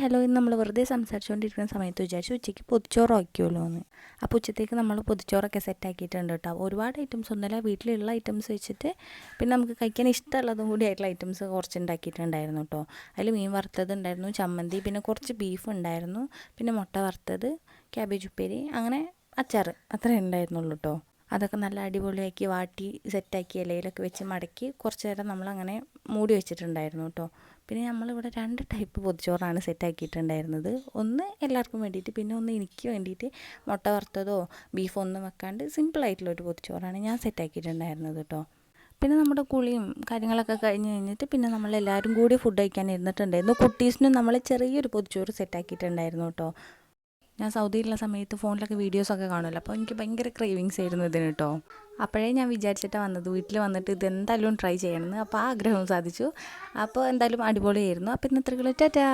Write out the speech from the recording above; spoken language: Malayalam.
ഹലോ ഇന്ന് നമ്മൾ വെറുതെ സംസാരിച്ചുകൊണ്ടിരിക്കുന്ന സമയത്ത് വിചാരിച്ചു ഉച്ചയ്ക്ക് പൊതിച്ചോറ് വയ്ക്കുമല്ലോ എന്ന്. അപ്പോൾ ഉച്ചത്തേക്ക് നമ്മൾ പൊതിച്ചോറൊക്കെ സെറ്റാക്കിയിട്ടുണ്ട് കേട്ടോ. ഒരുപാട് ഐറ്റംസ് ഒന്നുമില്ല, വീട്ടിലുള്ള ഐറ്റംസ് വെച്ചിട്ട് പിന്നെ നമുക്ക് കഴിക്കാൻ ഇഷ്ടമുള്ളതും കൂടി ആയിട്ടുള്ള ഐറ്റംസ് കുറച്ച് ഉണ്ടാക്കിയിട്ടുണ്ടായിരുന്നു കേട്ടോ. അതിൽ മീൻ വറുത്തത് ഉണ്ടായിരുന്നു, ചമ്മന്തി, പിന്നെ കുറച്ച് ബീഫ് ഉണ്ടായിരുന്നു, പിന്നെ മുട്ട വറുത്തത്, ക്യാബേജ് ഉപ്പേരി, അങ്ങനെ അച്ചാർ, അത്രേ ഉണ്ടായിരുന്നുള്ളൂ കേട്ടോ. അതൊക്കെ നല്ല അടിപൊളിയാക്കി വാട്ടി സെറ്റാക്കി ഇലയിലൊക്കെ വെച്ച് മടക്കി കുറച്ച് നേരം നമ്മളങ്ങനെ മൂടി വെച്ചിട്ടുണ്ടായിരുന്നു കേട്ടോ. പിന്നെ നമ്മളിവിടെ 2 ടൈപ്പ് പൊതിച്ചോറാണ് സെറ്റാക്കിയിട്ടുണ്ടായിരുന്നത്. ഒന്ന് എല്ലാവർക്കും വേണ്ടിയിട്ട്, പിന്നെ ഒന്ന് എനിക്ക് വേണ്ടിയിട്ട്. മുട്ട വറുത്തതോ ബീഫോ ഒന്നും വെക്കാണ്ട് സിമ്പിളായിട്ടുള്ളൊരു പൊതിച്ചോറാണ് ഞാൻ സെറ്റാക്കിയിട്ടുണ്ടായിരുന്നത് കേട്ടോ. പിന്നെ നമ്മുടെ കുളിയും കാര്യങ്ങളൊക്കെ കഴിഞ്ഞിട്ട് പിന്നെ നമ്മളെല്ലാവരും കൂടി ഫുഡ് കഴിക്കാൻ ഇരുന്നിട്ടുണ്ടായിരുന്നു. കുട്ടീസിനും നമ്മൾ ചെറിയൊരു പൊതിച്ചോറ് സെറ്റാക്കിയിട്ടുണ്ടായിരുന്നു കേട്ടോ. ഞാൻ സൗദിയിലുള്ള സമയത്ത് ഫോണിലൊക്കെ വീഡിയോസൊക്കെ കാണുമല്ലോ, അപ്പോൾ എനിക്ക് ഭയങ്കര ക്രേവിങ്സ് ആയിരുന്നു ഇതിന് കേട്ടോ. അപ്പോഴേ ഞാൻ വിചാരിച്ചിട്ടാണ് വന്നത്, വീട്ടിൽ വന്നിട്ട് ഇതെന്തായാലും ട്രൈ ചെയ്യണമെന്ന്. അപ്പോൾ ആ ആഗ്രഹവും സാധിച്ചു. അപ്പോൾ എന്തായാലും അടിപൊളിയായിരുന്നു. അപ്പോൾ ഇന്നത്തെ ടാറ്റാ.